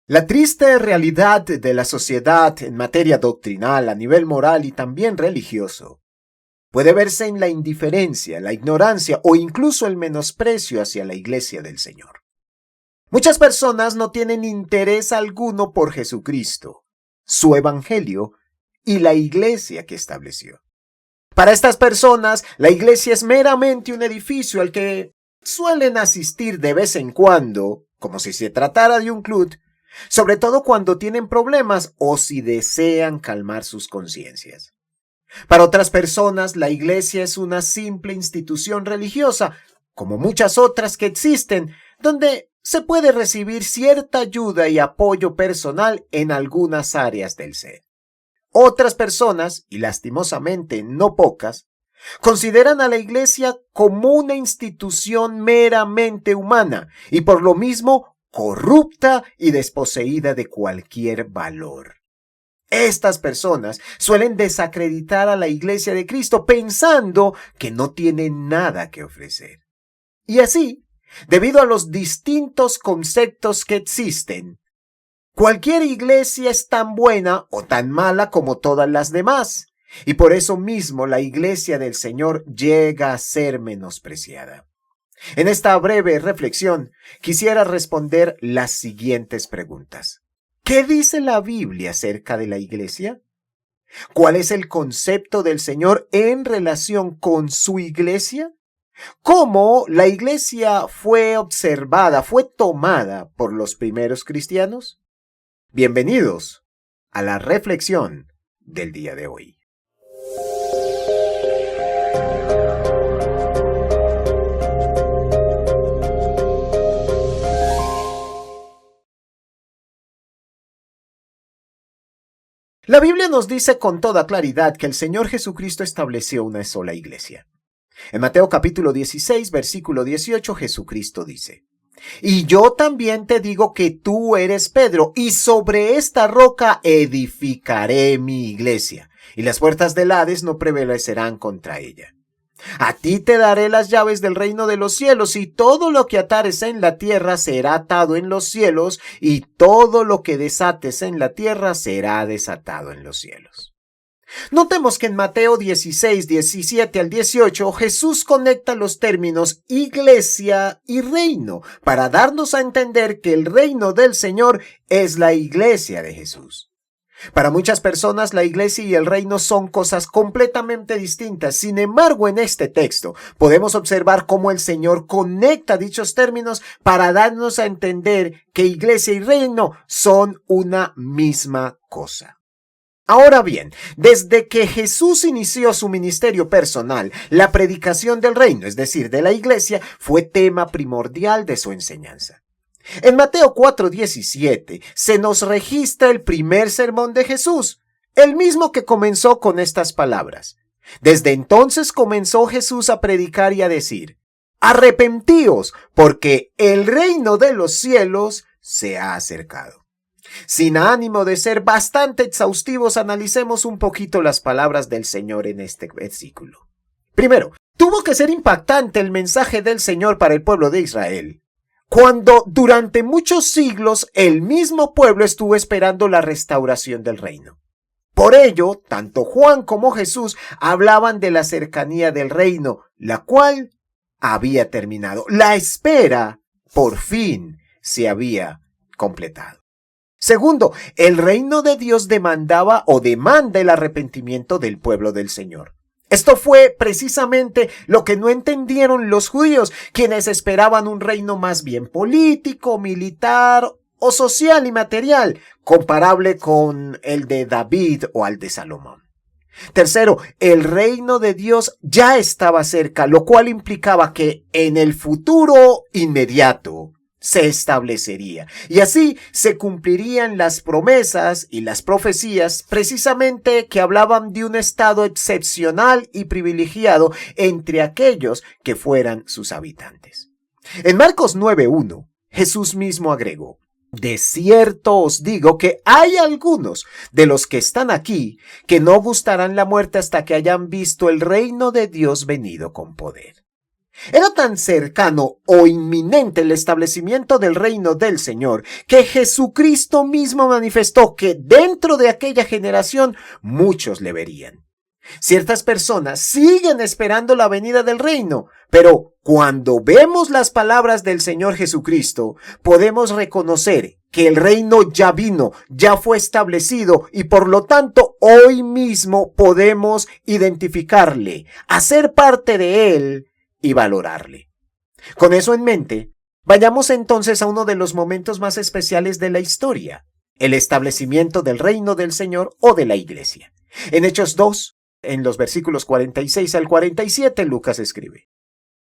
La triste realidad de la sociedad en materia doctrinal a nivel moral y también religioso puede verse en la indiferencia, la ignorancia o incluso el menosprecio hacia la Iglesia del Señor. Muchas personas no tienen interés alguno por Jesucristo, su Evangelio y la Iglesia que estableció. Para estas personas, la Iglesia es meramente un edificio al que suelen asistir de vez en cuando, como si se tratara de un club, sobre todo cuando tienen problemas o si desean calmar sus conciencias. Para otras personas, la Iglesia es una simple institución religiosa, como muchas otras que existen, donde se puede recibir cierta ayuda y apoyo personal en algunas áreas del ser. Otras personas, y lastimosamente no pocas, consideran a la Iglesia como una institución meramente humana y por lo mismo corrupta y desposeída de cualquier valor. Estas personas suelen desacreditar a la Iglesia de Cristo pensando que no tiene nada que ofrecer. Y así, debido a los distintos conceptos que existen, cualquier iglesia es tan buena o tan mala como todas las demás, y por eso mismo la Iglesia del Señor llega a ser menospreciada. En esta breve reflexión, quisiera responder las siguientes preguntas. ¿Qué dice la Biblia acerca de la Iglesia? ¿Cuál es el concepto del Señor en relación con su Iglesia? ¿Cómo la Iglesia fue observada, fue tomada por los primeros cristianos? Bienvenidos a la reflexión del día de hoy. La Biblia nos dice con toda claridad que el Señor Jesucristo estableció una sola iglesia. En Mateo capítulo 16, versículo 18, Jesucristo dice: Y yo también te digo que tú eres Pedro, y sobre esta roca edificaré mi iglesia, y las puertas del Hades no prevalecerán contra ella. A ti te daré las llaves del reino de los cielos, y todo lo que atares en la tierra será atado en los cielos, y todo lo que desates en la tierra será desatado en los cielos. Notemos que en Mateo 16, 17 al 18, Jesús conecta los términos iglesia y reino para darnos a entender que el reino del Señor es la iglesia de Jesús. Para muchas personas, la iglesia y el reino son cosas completamente distintas. Sin embargo, en este texto podemos observar cómo el Señor conecta dichos términos para darnos a entender que iglesia y reino son una misma cosa. Ahora bien, desde que Jesús inició su ministerio personal, la predicación del reino, es decir, de la iglesia, fue tema primordial de su enseñanza. En Mateo 4:17 se nos registra el primer sermón de Jesús, el mismo que comenzó con estas palabras. Desde entonces comenzó Jesús a predicar y a decir: arrepentíos, porque el reino de los cielos se ha acercado. Sin ánimo de ser bastante exhaustivos, analicemos un poquito las palabras del Señor en este versículo. Primero, tuvo que ser impactante el mensaje del Señor para el pueblo de Israel, cuando durante muchos siglos el mismo pueblo estuvo esperando la restauración del reino. Por ello, tanto Juan como Jesús hablaban de la cercanía del reino, la cual había terminado. La espera, por fin, se había completado. Segundo, el reino de Dios demandaba o demanda el arrepentimiento del pueblo del Señor. Esto fue precisamente lo que no entendieron los judíos, quienes esperaban un reino más bien político, militar o social y material, comparable con el de David o al de Salomón. Tercero, el reino de Dios ya estaba cerca, lo cual implicaba que en el futuro inmediato se establecería. Y así se cumplirían las promesas y las profecías precisamente que hablaban de un estado excepcional y privilegiado entre aquellos que fueran sus habitantes. En Marcos 9:1, Jesús mismo agregó: de cierto os digo que hay algunos de los que están aquí que no gustarán la muerte hasta que hayan visto el reino de Dios venido con poder. Era tan cercano o inminente el establecimiento del reino del Señor que Jesucristo mismo manifestó que dentro de aquella generación muchos le verían. Ciertas personas siguen esperando la venida del reino, pero cuando vemos las palabras del Señor Jesucristo, podemos reconocer que el reino ya vino, ya fue establecido y por lo tanto hoy mismo podemos identificarle, hacer parte de él y valorarle. Con eso en mente, vayamos entonces a uno de los momentos más especiales de la historia, el establecimiento del reino del Señor o de la iglesia. En Hechos 2, en los versículos 46 al 47, Lucas escribe: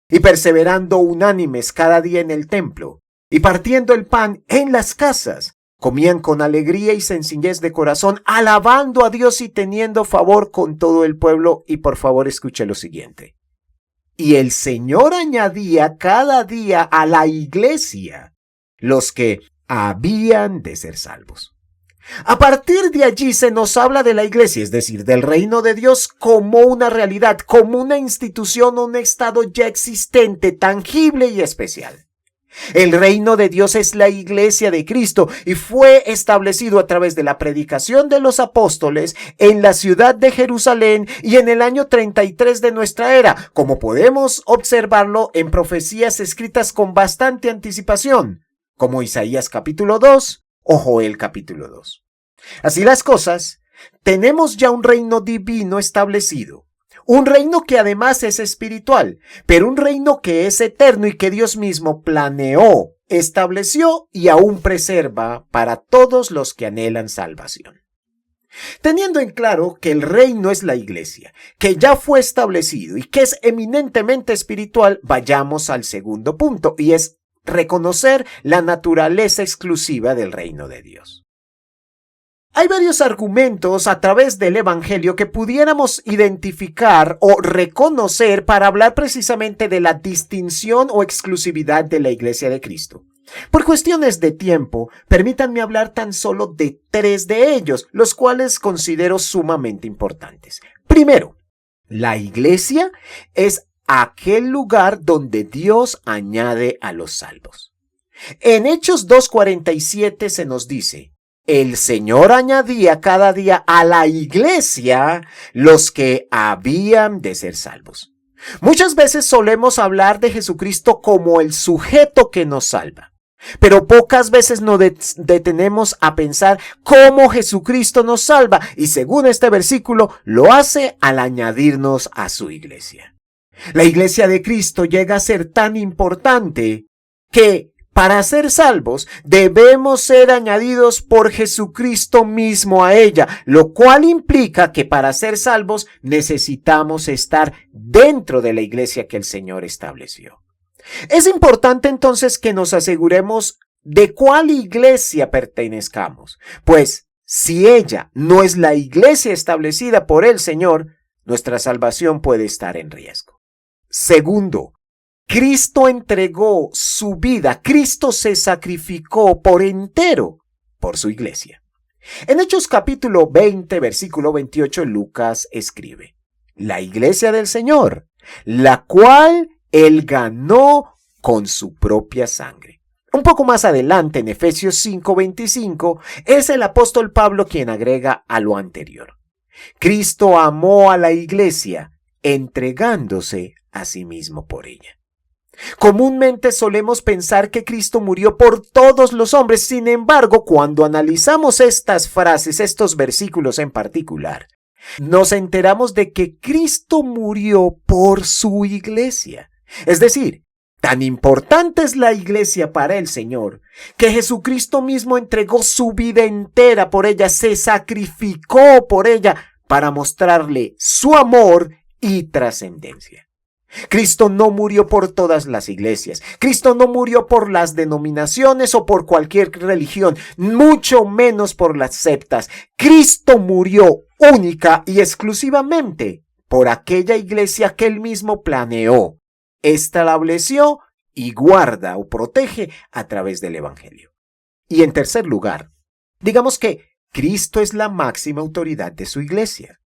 y perseverando unánimes cada día en el templo, y partiendo el pan en las casas, comían con alegría y sencillez de corazón, alabando a Dios y teniendo favor con todo el pueblo. Y por favor escuche lo siguiente: y el Señor añadía cada día a la iglesia los que habían de ser salvos. A partir de allí se nos habla de la iglesia, es decir, del reino de Dios como una realidad, como una institución, un estado ya existente, tangible y especial. El reino de Dios es la iglesia de Cristo y fue establecido a través de la predicación de los apóstoles en la ciudad de Jerusalén y en el año 33 de nuestra era, como podemos observarlo en profecías escritas con bastante anticipación, como Isaías capítulo 2 o Joel capítulo 2. Así las cosas, tenemos ya un reino divino establecido. Un reino que además es espiritual, pero un reino que es eterno y que Dios mismo planeó, estableció y aún preserva para todos los que anhelan salvación. Teniendo en claro que el reino es la iglesia, que ya fue establecido y que es eminentemente espiritual, vayamos al segundo punto, y es reconocer la naturaleza exclusiva del reino de Dios. Hay varios argumentos a través del Evangelio que pudiéramos identificar o reconocer para hablar precisamente de la distinción o exclusividad de la Iglesia de Cristo. Por cuestiones de tiempo, permítanme hablar tan solo de 3 de ellos, los cuales considero sumamente importantes. Primero, la Iglesia es aquel lugar donde Dios añade a los salvos. En Hechos 2:47 se nos dice: el Señor añadía cada día a la iglesia los que habían de ser salvos. Muchas veces solemos hablar de Jesucristo como el sujeto que nos salva, pero pocas veces nos detenemos a pensar cómo Jesucristo nos salva, y según este versículo lo hace al añadirnos a su iglesia. La iglesia de Cristo llega a ser tan importante que para ser salvos, debemos ser añadidos por Jesucristo mismo a ella, lo cual implica que para ser salvos necesitamos estar dentro de la iglesia que el Señor estableció. Es importante entonces que nos aseguremos de cuál iglesia pertenezcamos, pues si ella no es la iglesia establecida por el Señor, nuestra salvación puede estar en riesgo. Segundo, Cristo entregó su vida, Cristo se sacrificó por entero por su iglesia. En Hechos capítulo 20, versículo 28, Lucas escribe: la iglesia del Señor, la cual Él ganó con su propia sangre. Un poco más adelante, en Efesios 5:25, es el apóstol Pablo quien agrega a lo anterior: Cristo amó a la iglesia, entregándose a sí mismo por ella. Comúnmente solemos pensar que Cristo murió por todos los hombres. Sin embargo, cuando analizamos estas frases, estos versículos en particular, nos enteramos de que Cristo murió por su iglesia. Es decir, tan importante es la iglesia para el Señor, que Jesucristo mismo entregó su vida entera por ella, se sacrificó por ella para mostrarle su amor y trascendencia. Cristo no murió por todas las iglesias. Cristo no murió por las denominaciones o por cualquier religión, mucho menos por las sectas. Cristo murió única y exclusivamente por aquella iglesia que Él mismo planeó, estableció y guarda o protege a través del Evangelio. Y en tercer lugar, digamos que Cristo es la máxima autoridad de su iglesia.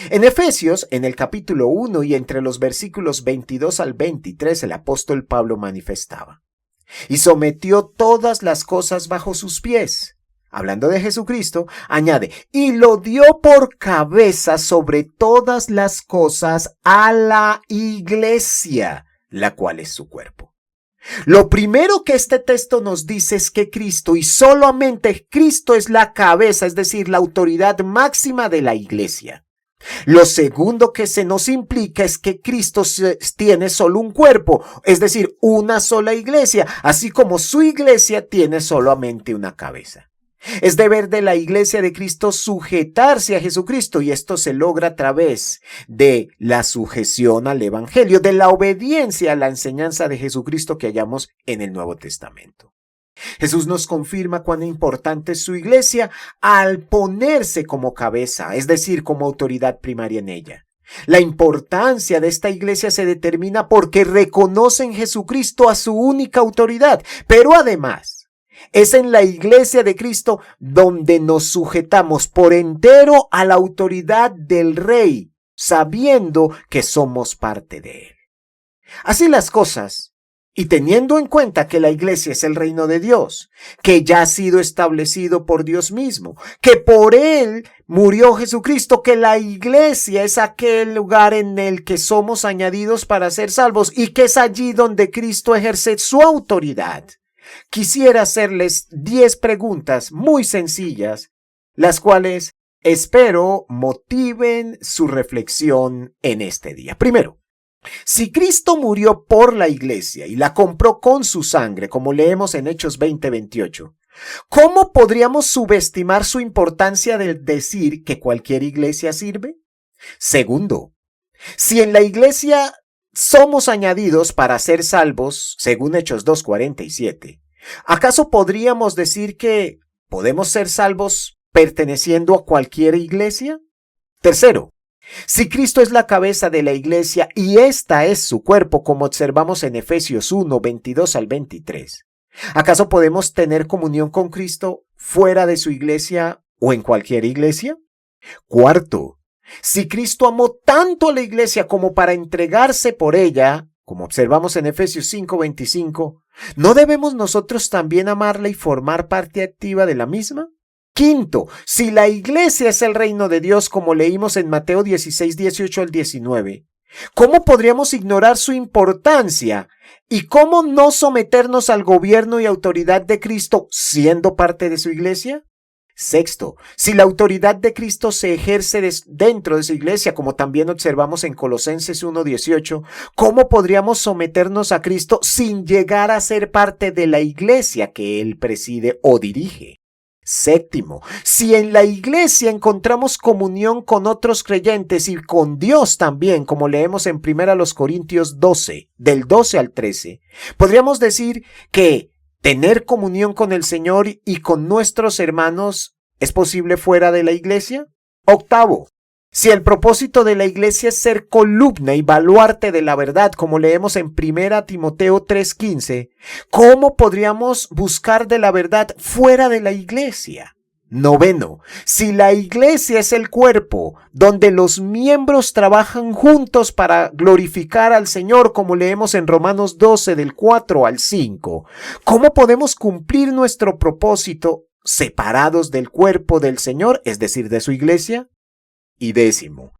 En Efesios, en el capítulo 1 y entre los versículos 22 al 23, el apóstol Pablo manifestaba: y sometió todas las cosas bajo sus pies. Hablando de Jesucristo, añade: y lo dio por cabeza sobre todas las cosas a la iglesia, la cual es su cuerpo. Lo primero que este texto nos dice es que Cristo, y solamente Cristo, es la cabeza, es decir, la autoridad máxima de la iglesia. Lo segundo que se nos implica es que Cristo tiene solo un cuerpo, es decir, una sola iglesia, así como su iglesia tiene solamente una cabeza. Es deber de la iglesia de Cristo sujetarse a Jesucristo, y esto se logra a través de la sujeción al Evangelio, de la obediencia a la enseñanza de Jesucristo que hallamos en el Nuevo Testamento. Jesús nos confirma cuán importante es su iglesia al ponerse como cabeza, es decir, como autoridad primaria en ella. La importancia de esta iglesia se determina porque reconoce en Jesucristo a su única autoridad, pero además es en la iglesia de Cristo donde nos sujetamos por entero a la autoridad del Rey, sabiendo que somos parte de él. Así las cosas, y teniendo en cuenta que la iglesia es el reino de Dios, que ya ha sido establecido por Dios mismo, que por él murió Jesucristo, que la iglesia es aquel lugar en el que somos añadidos para ser salvos y que es allí donde Cristo ejerce su autoridad, quisiera hacerles 10 preguntas muy sencillas, las cuales espero motiven su reflexión en este día. Primero, si Cristo murió por la iglesia y la compró con su sangre, como leemos en Hechos 20:28, ¿cómo podríamos subestimar su importancia de decir que cualquier iglesia sirve? Segundo, si en la iglesia somos añadidos para ser salvos, según Hechos 2:47, ¿acaso podríamos decir que podemos ser salvos perteneciendo a cualquier iglesia? Tercero, si Cristo es la cabeza de la iglesia y esta es su cuerpo, como observamos en Efesios 1:22 al 23, ¿acaso podemos tener comunión con Cristo fuera de su iglesia o en cualquier iglesia? Cuarto, si Cristo amó tanto a la iglesia como para entregarse por ella, como observamos en Efesios 5:25, ¿no debemos nosotros también amarla y formar parte activa de la misma? Quinto, si la iglesia es el reino de Dios, como leímos en Mateo 16:18 al 19, ¿cómo podríamos ignorar su importancia y cómo no someternos al gobierno y autoridad de Cristo siendo parte de su iglesia? Sexto, si la autoridad de Cristo se ejerce dentro de su iglesia, como también observamos en Colosenses 1:18, ¿cómo podríamos someternos a Cristo sin llegar a ser parte de la iglesia que Él preside o dirige? Séptimo, si en la iglesia encontramos comunión con otros creyentes y con Dios también, como leemos en 1 Corintios 12, del 12 al 13, podríamos decir que tener comunión con el Señor y con nuestros hermanos es posible fuera de la iglesia. Octavo, si el propósito de la iglesia es ser columna y baluarte de la verdad, como leemos en 1 Timoteo 3:15, ¿cómo podríamos buscar de la verdad fuera de la iglesia? Noveno, si la iglesia es el cuerpo, donde los miembros trabajan juntos para glorificar al Señor, como leemos en Romanos 12, del 4 al 5, ¿cómo podemos cumplir nuestro propósito separados del cuerpo del Señor, es decir, de su iglesia? Y décimo,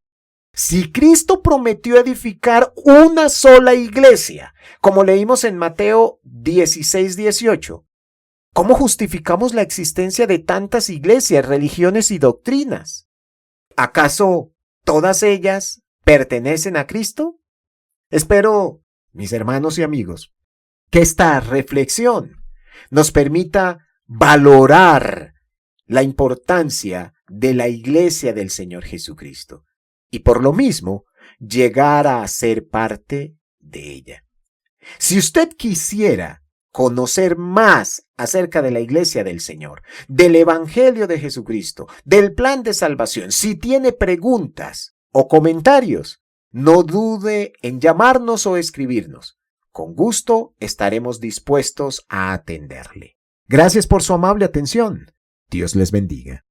si Cristo prometió edificar una sola iglesia, como leímos en Mateo 16:18, ¿cómo justificamos la existencia de tantas iglesias, religiones y doctrinas? ¿Acaso todas ellas pertenecen a Cristo? Espero, mis hermanos y amigos, que esta reflexión nos permita valorar la importancia de la iglesia del Señor Jesucristo y por lo mismo llegar a ser parte de ella. Si usted quisiera conocer más acerca de la iglesia del Señor, del Evangelio de Jesucristo, del plan de salvación, si tiene preguntas o comentarios, no dude en llamarnos o escribirnos. Con gusto estaremos dispuestos a atenderle. Gracias por su amable atención. Dios les bendiga.